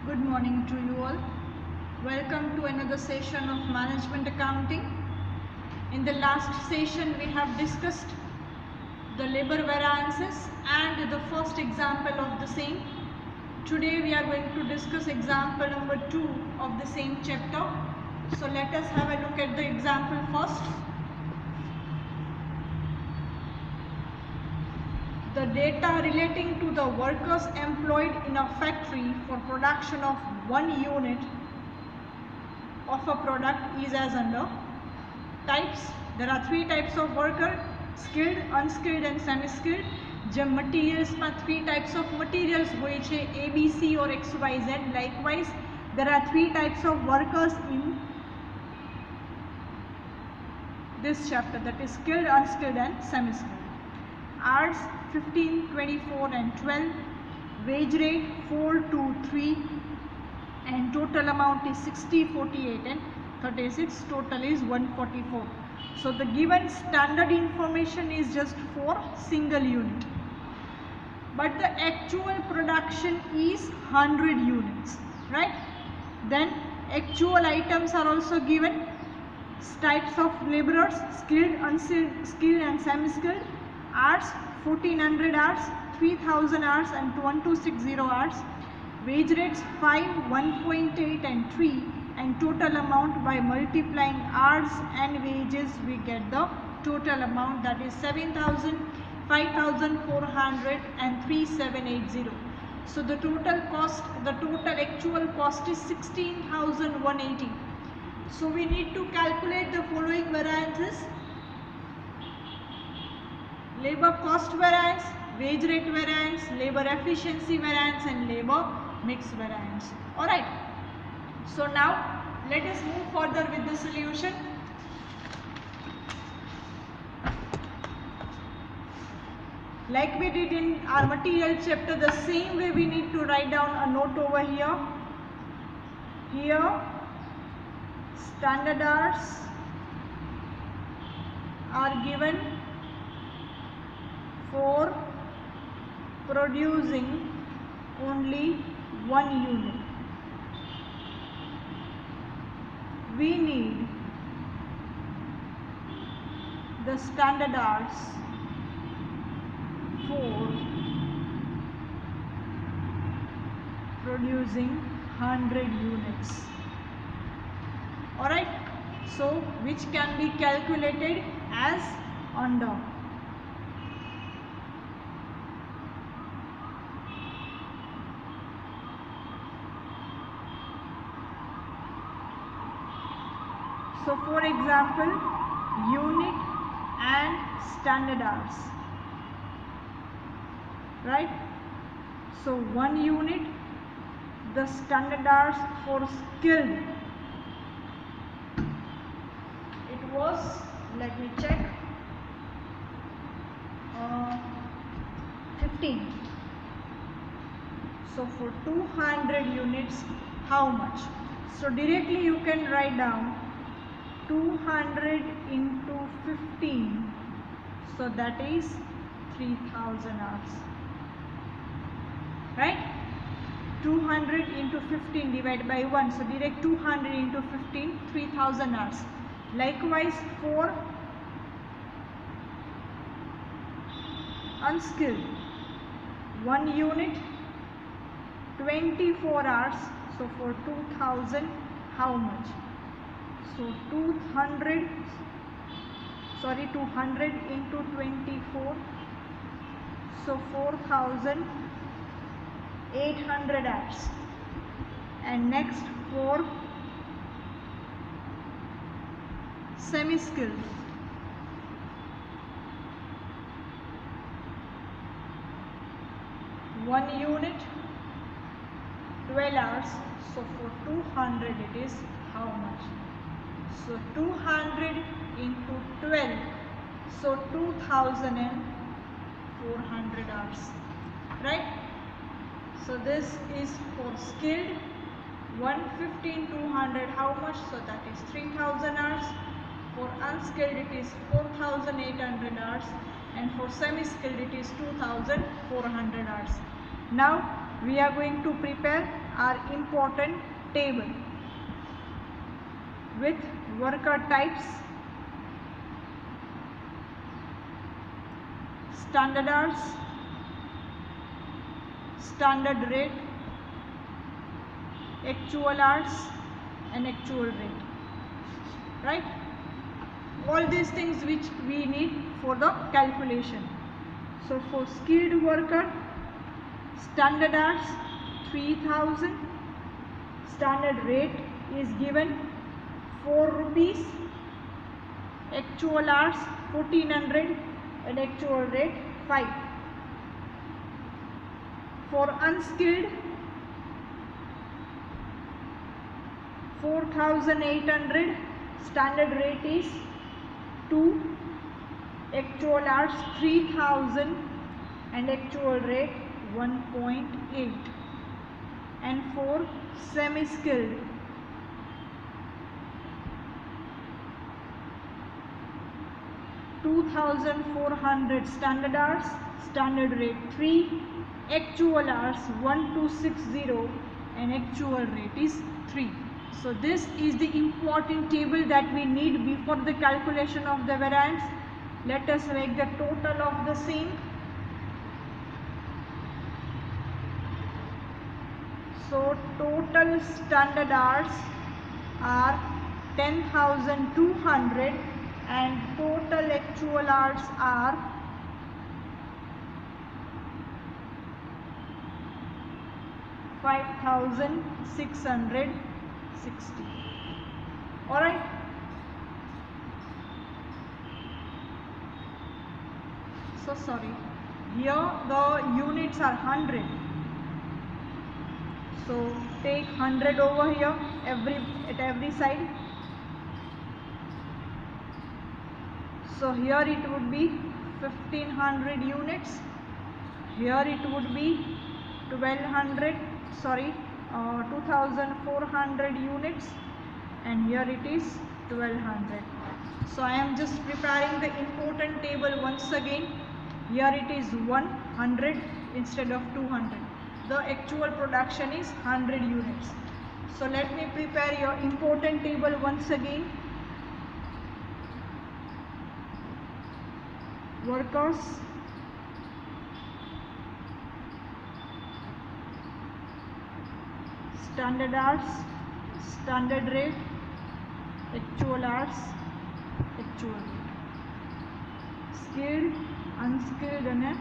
Good morning to you all. Welcome to another session of Management Accounting. In the last session we have discussed the labor variances and the first example of the same. Today we are going to discuss example number 2 of the same chapter. So let us have a look at the example first. The data relating to the workers employed in a factory for production of 1 unit of a product is as under. Types. There are 3 types of worker: skilled, unskilled and semi-skilled. જે materials માં 3 types of materials હોય છે A, B, C or X, Y, Z. Likewise, there are 3 types of workers in this chapter, that is skilled, unskilled and semi-skilled. Hours 15, 24 and 12. Wage rate 4, 2, 3 and total amount is 60, 48 and 36. Total is 144. So the given standard information is just for single unit, but the actual production is 100 units, right? Then actual items are also given. Types of laborers: skilled, unskilled and semi-skilled. Hours 1400 hours, 3000 hours and 1260 hours. Wage rates 5, 1.8 and 3, and total amount by multiplying hours and wages we get the total amount, that is 7,000, 5,400 and 3,780. So the total cost, the total actual cost is 16,180. So we need to calculate the following variances: labor cost variance, wage rate variance, labor efficiency variance and labor mix variance. Alright, so now let us move further with the solution. Like we did in our material chapter, the same way we need to write down a note over here. Here standard hours are given for producing only 1 unit. We need the standard hours for producing 100 units. Alright, so which can be calculated as under. So for example, unit and standard hours, right? So 1 unit, the standard hours for skilled, it was, let me check, 15. So for 200 units, how much? So directly you can write down 200 into 15, so that is 3000 hours, right? 200 into 15 divided by 1, so direct 200 into 15, 3000 hours. Likewise for unskilled, 1 unit 24 hours, so for 2000 how much? So 200 into 24, so 4800 hours. And next for semi-skilled, 1 unit 12 hours, so for 200 it is how much? So 200 into 12, so 2400 hours, right? So this is for skilled. 115, 200, how much? So that is 3000 hours. For unskilled it is 4800 hours, and for semi-skilled it is 2400 hours. Now we are going to prepare are important table with worker types, standard hours, standard rate, actual hours and actual rate, right? All these things which we need for the calculation. So for skilled worker, standard hours 3000, standard rate is given 4 rupees, actual hours 1400 and actual rate 5. For unskilled, 4800, standard rate is 2, actual hours 3000 and actual rate 1.8. And for semi-skilled, 2400, standard hours, standard rate 3, actual hours 1260 and actual rate is 3. So this is the important table that we need before the calculation of the variance. Let us make the total of the same. So total standard hours are 10,200 and total actual hours are 5,660. Alright. So sorry, here the units are 100. So take 100 over here at every side. So here it would be 1500 units. Here it would be 2400 units, and here it is 1200. So I am just preparing the important table once again. Here it is 100 instead of 200. The actual production is 100 units. So let me prepare your important table once again. Workers, standard hours, standard rate, actual hours, actual rate, skilled, unskilled and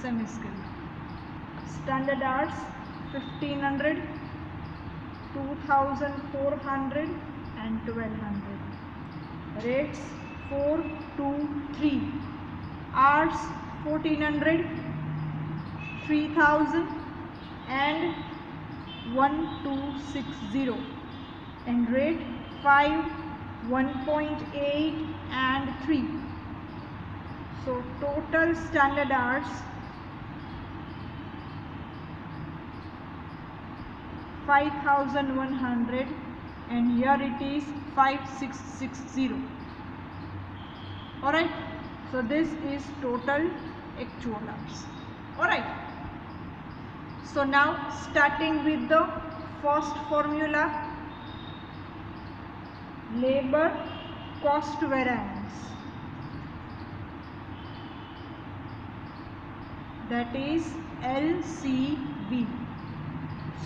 semi-skilled. Standard hours 1500, 2400 and 1200. Rates 4, 2, 3. Hours 1400, 3000 and 1260. And rate 5, 1.8 and 3. So total standard hours 5100 and here it is 5660. Alright, so this is total actual hours. Alright, so now starting with the first formula, labor cost variance, that is LCV.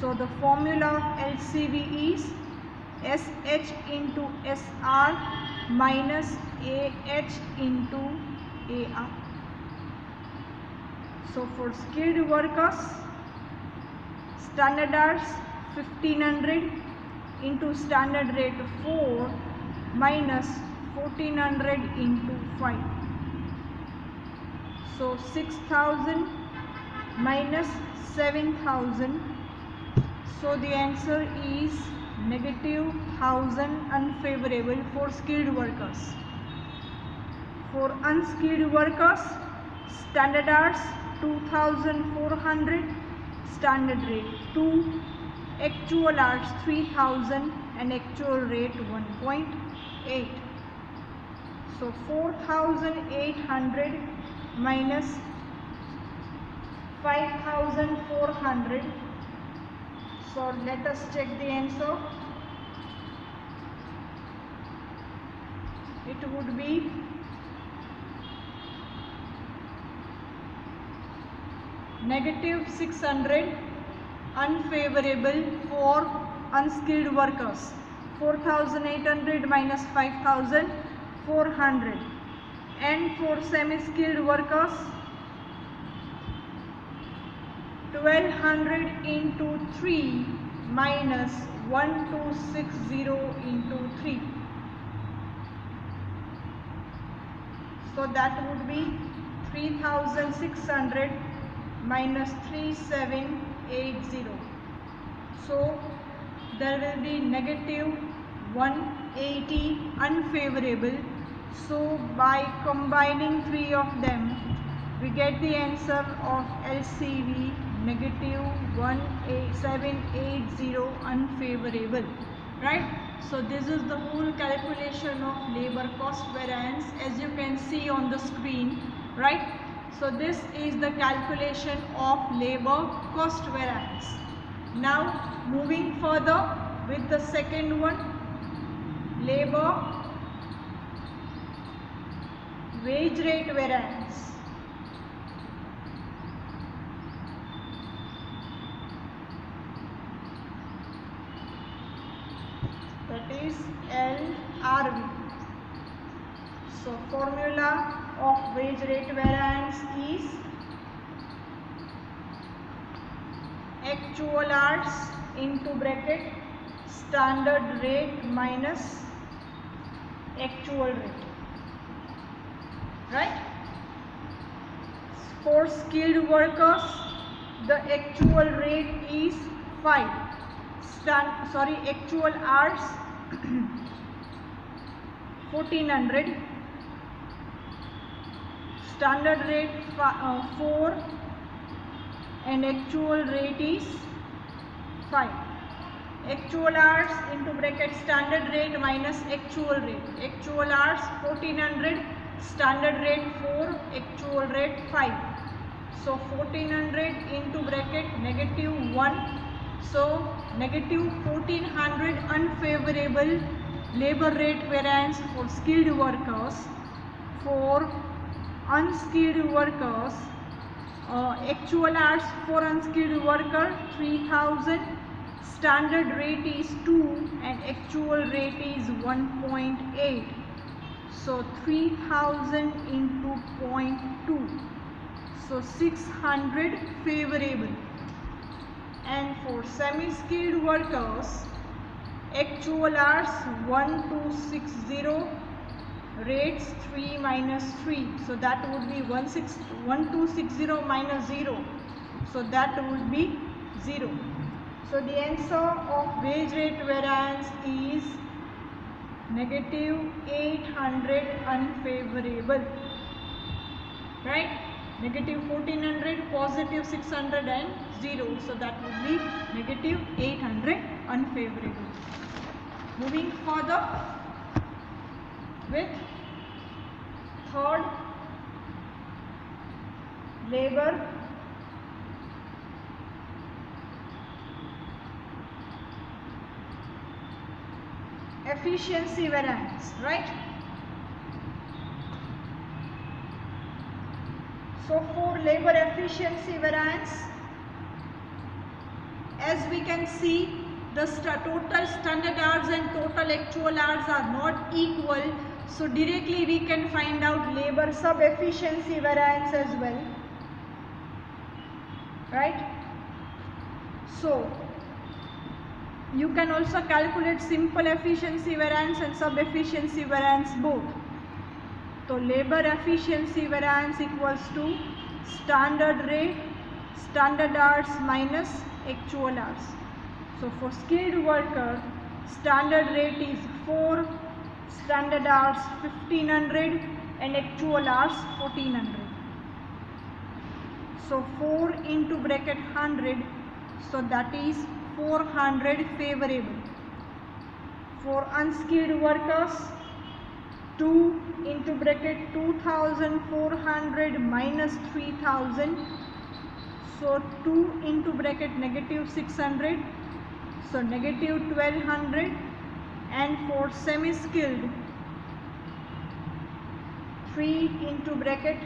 So the formula of LCV is SH into SR minus AH into AR. So for skilled workers, standard hours 1500 into standard rate 4 minus 1400 into 5. So 6000 minus 7000. So the answer is -1000 unfavorable for skilled workers. For unskilled workers, standard hours 2400, standard rate 2, actual hours 3000 and actual rate 1.8. So 4800 minus 5400 So let us check the answer. It would be -600 unfavorable for unskilled workers. 4,800 minus 5,400. And for semi-skilled workers, 1,200 into 3 minus 1,260 into 3. So that would be 3,600 minus 3,780. So there will be -180 unfavorable. So by combining three of them, we get the answer of LCV -1780 unfavorable, right? So this is the whole calculation of labor cost variance, as you can see on the screen, right? So this is the calculation of labor cost variance. Now moving further with the second one, labor wage rate variance. That is LRV. So formula of wage rate variance is actual hours into bracket standard rate minus actual rate, right? For skilled workers, the actual rate is 5. Actual hours 1400, standard rate 4, and actual rate is 5. Actual hours into bracket standard rate minus actual rate. Actual hours 1400, standard rate 4, actual rate 5. So 1400 into bracket -1. So -1400 unfavorable labor rate variance for skilled workers. For unskilled workers, actual hours for unskilled worker 3000, standard rate is 2 and actual rate is 1.8. So 3000 into 0.2, so 600 favorable. And for semi-skilled workers, actual hours 1260, rates 3 minus 3, so that would be 1260 minus 0, so that would be 0. So the answer of wage rate variance is -800 unfavorable, right? -1400, +600 and 0, so that would be -800 unfavorable. Moving further with third, labor efficiency variance, right? So for labor efficiency variance, as we can see, the total standard hours and total actual hours are not equal, so directly we can find out labor sub efficiency variance as well, right? So you can also calculate simple efficiency variance and sub efficiency variance both. So labor efficiency variance equals to standard rate, standard hours minus actual hours. So for skilled worker, standard rate is 4, standard hours 1500 and actual hours 1400. So 4 into bracket 100, so that is 400 favorable. For unskilled workers, 2 into bracket 2400 minus 3000, so 2 into bracket -600, So negative 1200, and for semi-skilled 3 into bracket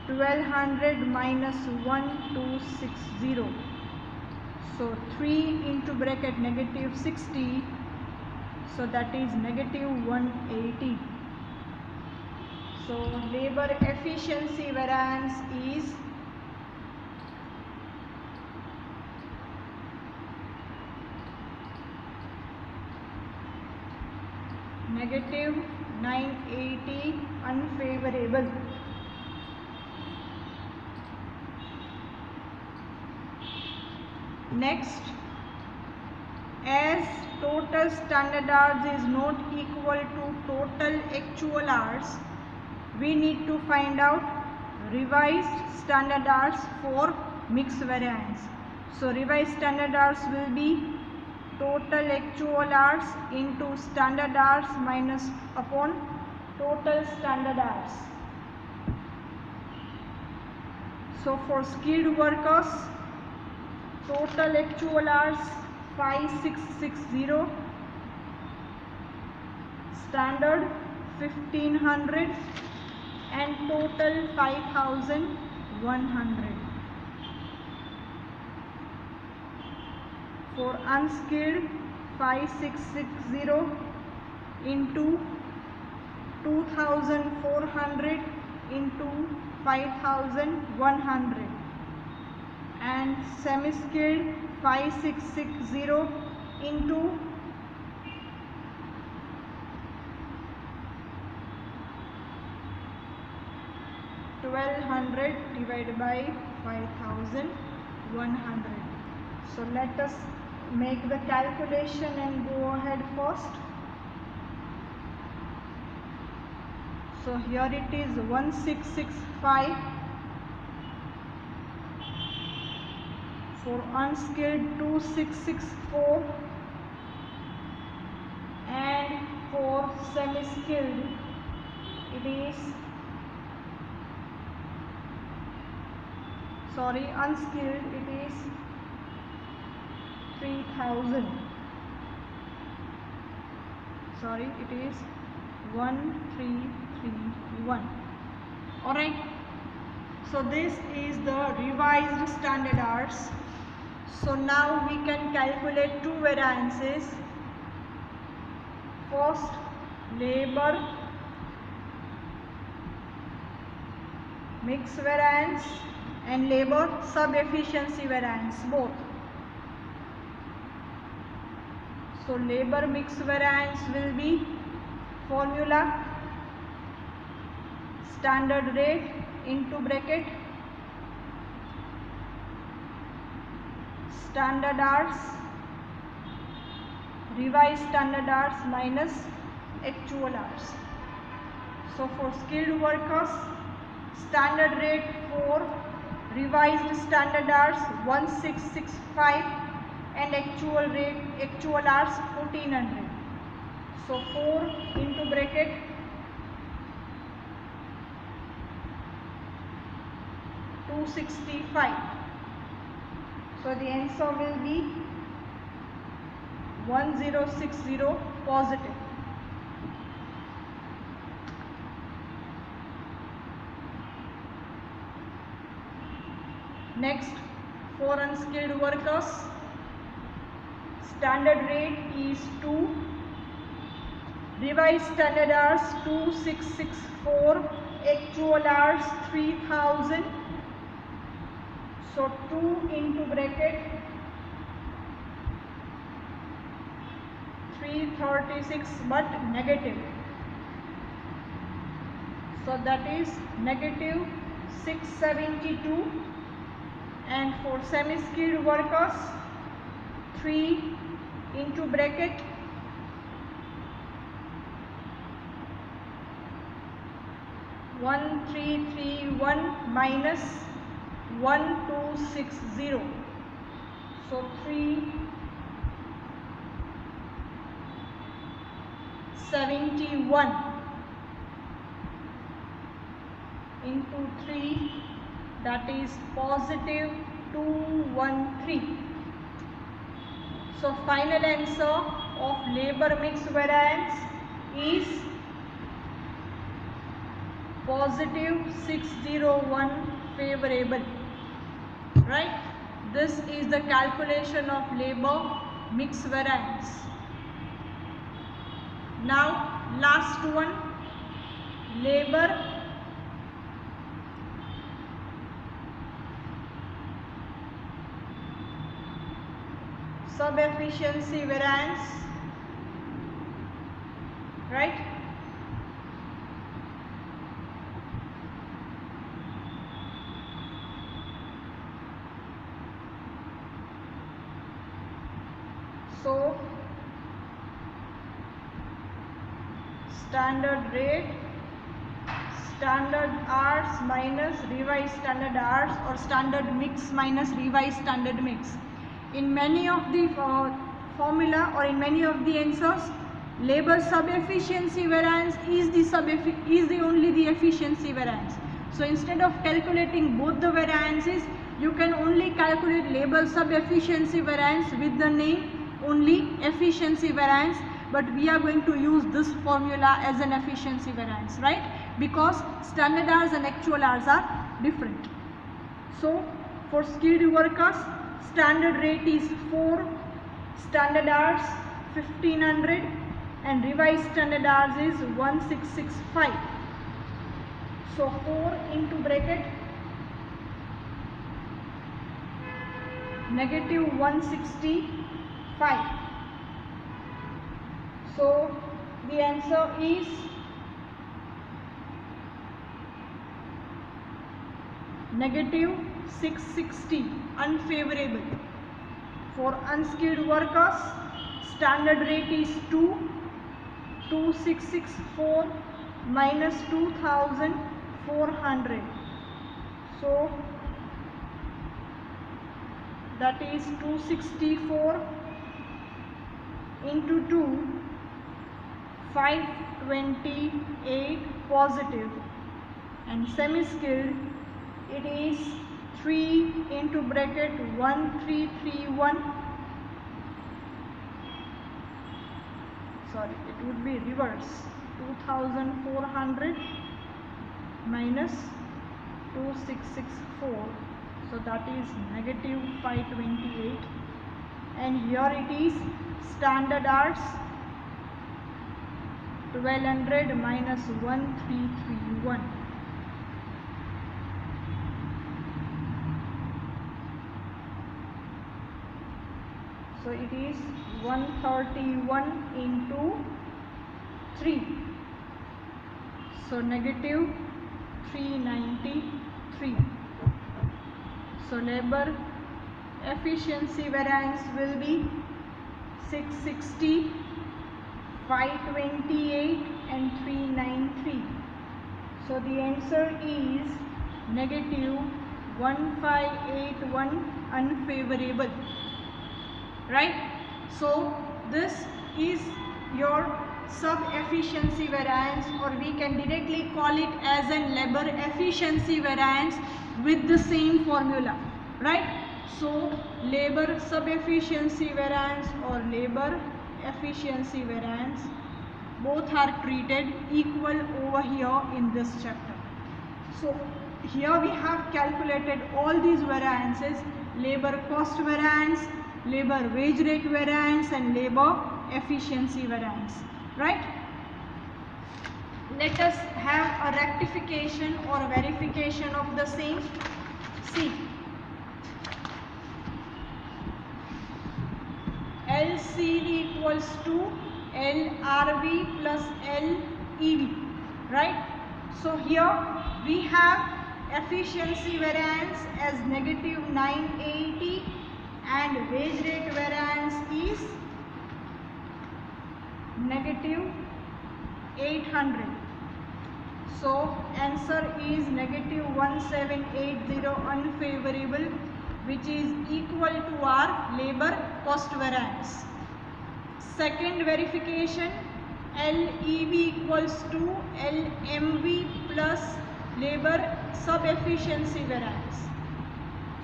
1200 minus 1260. So 3 into bracket negative 60, so that is negative 180. So labor efficiency variance is negative 980, unfavorable. Next, as total standard hours is not equal to total actual hours, we need to find out revised standard hours for mixed variance. So revised standard hours will be total actual hours into standard hours minus upon total standard hours. So for skilled workers, total actual hours 5660, standard 1500, and total 5100. For unskilled 5660 into 2400 into 5100, and semi-skilled 5660 into 1200 divided by 5100. So let us make the calculation and go ahead first. So here it is 1665 for unskilled, 2664, and for semi-skilled it is, unskilled it is 3000. It is 1331. Alright, so this is the revised standard hours. So now we can calculate two variances. First, labor mix variance and labor sub-efficiency variance, both. So labor mix variance will be formula standard rate into bracket standard hours, revised standard hours minus actual hours. So for skilled workers, standard rate for revised standard hours 1665 and actual hours 1400. So 4 into bracket 265. So the answer will be 1060 positive. Next, for unskilled workers, standard rate is 2, revised standard hours 2664, actual hours 3000. So 2 into bracket 336, but negative. So that is negative 672. And for semi-skilled workers, 3 into bracket 1331 minus 1260. So 371 into 3, that is positive 213. So final answer of labor mix variance is positive 601 favorable, right? This is the calculation of labor mix variance. Now last one, labor sub-efficiency variance, right? So standard rate, standard hours minus revised standard hours, or standard mix minus revised standard mix. In many of the formula or in many of the answers, labor sub-efficiency variance is the only the efficiency variance. So instead of calculating both the variances, you can only calculate labor sub-efficiency variance with the name only efficiency variance, but we are going to use this formula as an efficiency variance, right? Because standard hours and actual hours are different. So for skilled workers, standard rate is 4, standard hours 1500, and revised standard hours is 1665. So 4 into bracket negative 165. So the answer is negative 660, unfavorable. For unskilled workers, standard rate is 2, 2664 minus 2400. So that is 264 into 2, 528 positive, and semi-skilled it is 3 into bracket 1331, sorry, it would be reverse, 2400 minus 2664, so that is negative 528, and here it is standard hours 1200 minus 1331. So it is 131 into 3. So negative 393. So labor efficiency variance will be 660, 528 and 393. So the answer is negative 1581, unfavorable. Right? So this is your sub-efficiency variance, or we can directly call it as a labor efficiency variance with the same formula. Right? So labor sub-efficiency variance or labor efficiency variance, both are treated equal over here in this chapter. So here we have calculated all these variances: labor cost variance, labor wage rate variance, and labor efficiency variance, right? Let us have a rectification or verification of the same. See, LCV equals to LRV plus LEV, right? So here we have efficiency variance as negative 980 and wage rate variance is negative 800. So answer is negative 1780, unfavorable, which is equal to our labor cost variance. Second verification, LEV equals to LMV plus labor sub-efficiency variance.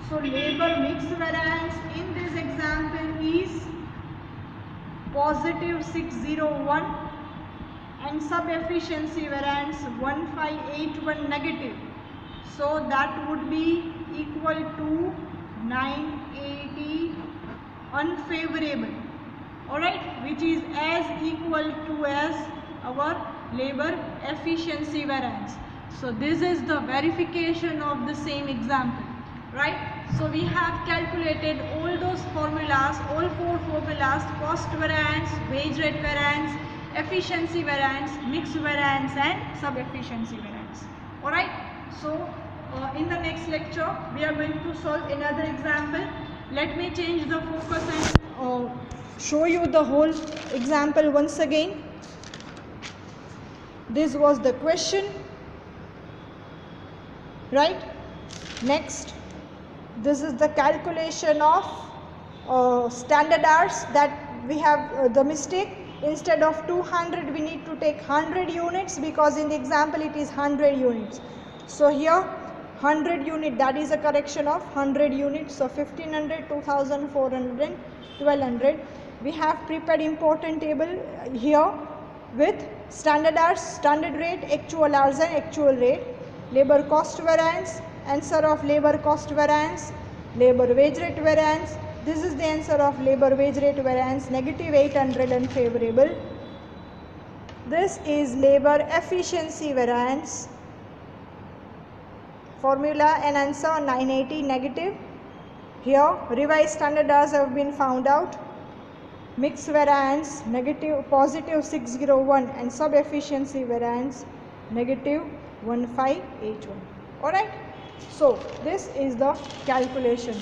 So labor mix variance in this example is positive 601 and sub efficiency variance 1581 negative. So that would be equal to 980 unfavorable, alright, which is as equal to as our labor efficiency variance. So this is the verification of the same example, right? So we have calculated all those formulas, all four formulas: cost variance, wage rate variance, efficiency variance, mix variance and sub efficiency variance, alright. So in the next lecture we are going to solve another example. Let me change the focus and show you the whole example once again. This was the question, right? Next, this is the calculation of standard hours that we have the mistake. Instead of 200 we need to take 100 units because in the example it is 100 units. So here 100 unit, that is a correction of 100 units. So 1500, 2400 and 1200. We have prepared important table here with standard hours, standard rate, actual hours and actual rate, labor cost variance, answer of labor cost variance, labor wage rate variance. This is the answer of labor wage rate variance, negative 800 unfavorable. This is labor efficiency variance, formula and answer 980 negative. Here revised standard hours have been found out. Mix variance negative positive 601 and sub efficiency variance negative 1581. Alright. So this is the calculation.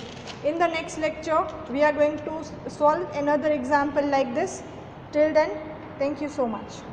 In the next lecture we are going to solve another example like this. Till then, thank you so much.